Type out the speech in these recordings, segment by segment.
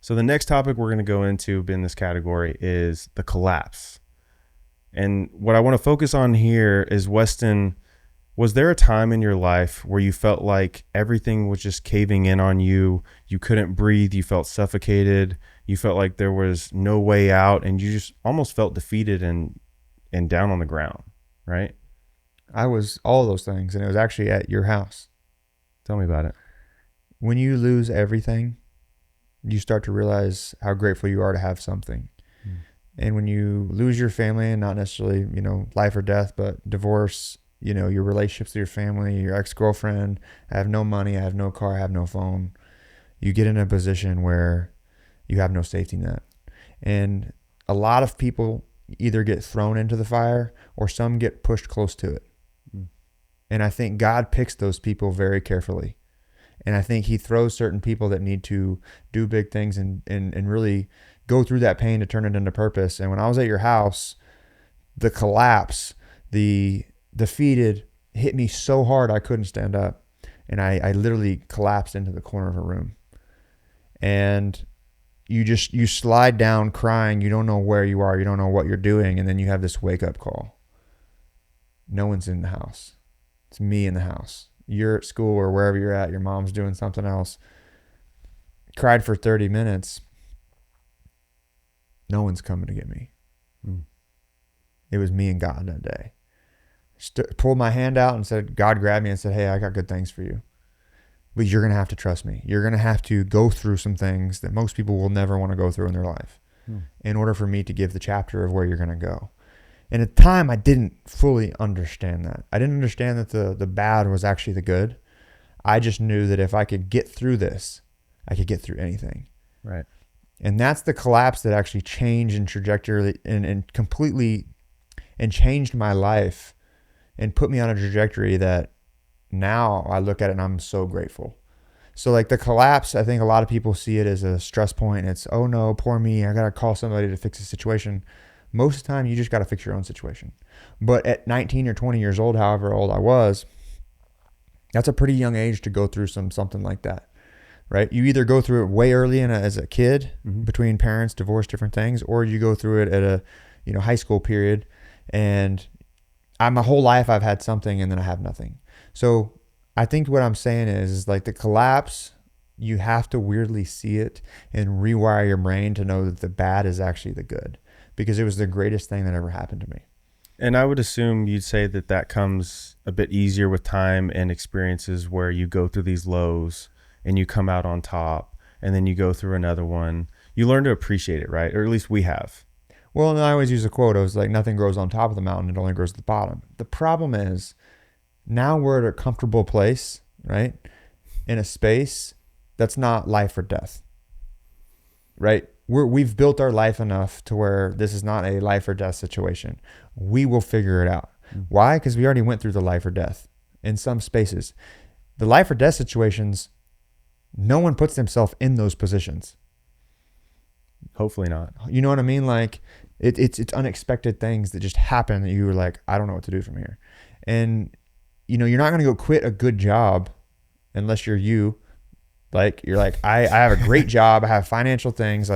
So the next topic we're going to go into in this category is the collapse. And what I want to focus on here is, Weston, was there a time in your life where you felt like everything was just caving in on you? You couldn't breathe. You felt suffocated. You felt like there was no way out, and you just almost felt defeated and down on the ground, right? I was all of those things, and it was actually at your house. Tell me about it. When you lose everything, you start to realize how grateful you are to have something. And when you lose your family, and not necessarily, life or death, but divorce, your relationships with your family, your ex-girlfriend, I have no money, I have no car, I have no phone. You get in a position where you have no safety net. And a lot of people either get thrown into the fire or some get pushed close to it. And I think God picks those people very carefully. And I think he throws certain people that need to do big things and really go through that pain to turn it into purpose. And when I was at your house, the collapse, the defeated hit me so hard I couldn't stand up. And I literally collapsed into the corner of a room. And you slide down crying. You don't know where you are. You don't know what you're doing. And then you have this wake up call. No one's in the house. It's me in the house. You're at school or wherever you're at. Your mom's doing something else. Cried for 30 minutes. No one's coming to get me. It was me and God that day. Pulled my hand out and said, God grabbed me and said, hey, I got good things for you. But you're going to have to trust me. You're going to have to go through some things that most people will never want to go through in their life in order for me to give the chapter of where you're going to go. And at the time, I didn't fully understand that. I didn't understand that the bad was actually the good. I just knew that if I could get through this, I could get through anything. Right. And that's the collapse that actually changed and trajectory and completely and changed my life and put me on a trajectory that now I look at it and I'm so grateful. So like the collapse, I think a lot of people see it as a stress point. It's, oh no, poor me. I got to call somebody to fix the situation. Most of the time, you just got to fix your own situation. But at 19 or 20 years old, however old I was, that's a pretty young age to go through something like that, right? You either go through it way early as a kid, between parents, divorce, different things, or you go through it at a high school period. And my whole life I've had something and then I have nothing. So I think what I'm saying is like the collapse, you have to weirdly see it and rewire your brain to know that the bad is actually the good. Because it was the greatest thing that ever happened to me. And I would assume you'd say that comes a bit easier with time and experiences where you go through these lows and you come out on top and then you go through another one. You learn to appreciate it, right? Or at least we have. Well, and I always use a quote. I was like, nothing grows on top of the mountain. It only grows at the bottom. The problem is now we're at a comfortable place, right? In a space that's not life or death, right? We've built our life enough to where this is not a life or death situation. We will figure it out. Why? Because we already went through the life or death in some spaces. The life or death situations, no one puts themselves in those positions. Hopefully not. You know what I mean? Like it's unexpected things that just happen that you were like, I don't know what to do from here. And you're not going to go quit a good job unless you're you. Like you're like, I have a great job. I have financial things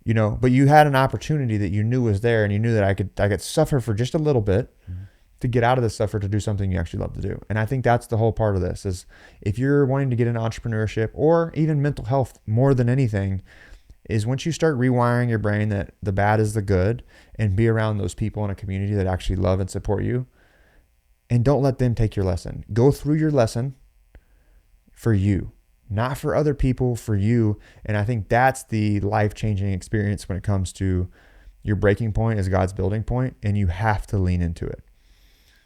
but you had an opportunity that you knew was there and you knew that I could suffer for just a little bit to get out of the suffer to do something you actually love to do. And I think that's the whole part of this is if you're wanting to get into entrepreneurship or even mental health more than anything is once you start rewiring your brain that the bad is the good and be around those people in a community that actually love and support you and don't let them take your lesson. Go through your lesson for you. Not for other people, for you. And I think that's the life-changing experience when it comes to your breaking point is God's building point, and you have to lean into it.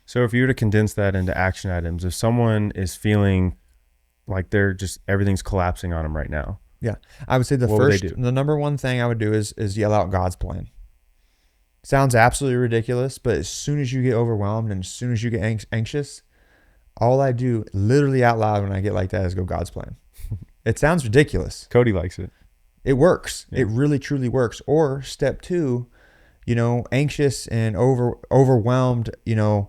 So if you were to condense that into action items, if someone is feeling like everything's collapsing on them right now. Yeah. I would say the number one thing I would do is yell out God's plan. Sounds absolutely ridiculous, but as soon as you get overwhelmed and as soon as you get anxious, all I do literally out loud when I get like that is go God's plan. It sounds ridiculous. Cody likes it. It works. Yeah. It really, truly works. Or step 2, anxious and overwhelmed, you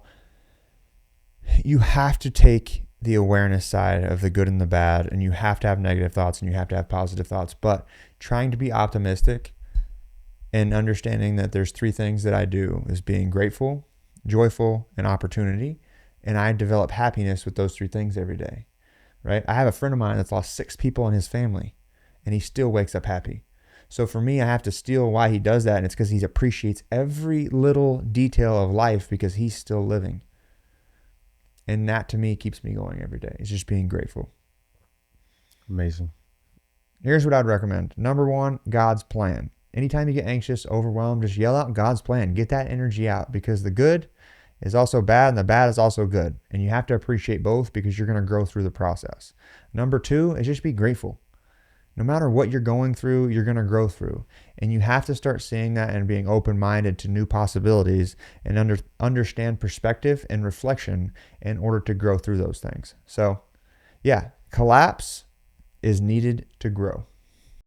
have to take the awareness side of the good and the bad, and you have to have negative thoughts and you have to have positive thoughts, but trying to be optimistic and understanding that there's three things that I do is being grateful, joyful, and opportunity. And I develop happiness with those three things every day, right? I have a friend of mine that's lost 6 people in his family and he still wakes up happy. So for me, I have to steal why he does that. And it's because he appreciates every little detail of life because he's still living. And that to me keeps me going every day. It's just being grateful. Amazing. Here's what I'd recommend. Number 1, God's plan. Anytime you get anxious, overwhelmed, just yell out God's plan. Get that energy out because the good is also bad and the bad is also good. And you have to appreciate both because you're going to grow through the process. Number 2 is just be grateful. No matter what you're going through, you're going to grow through. And you have to start seeing that and being open-minded to new possibilities and understand perspective and reflection in order to grow through those things. So, yeah, collapse is needed to grow.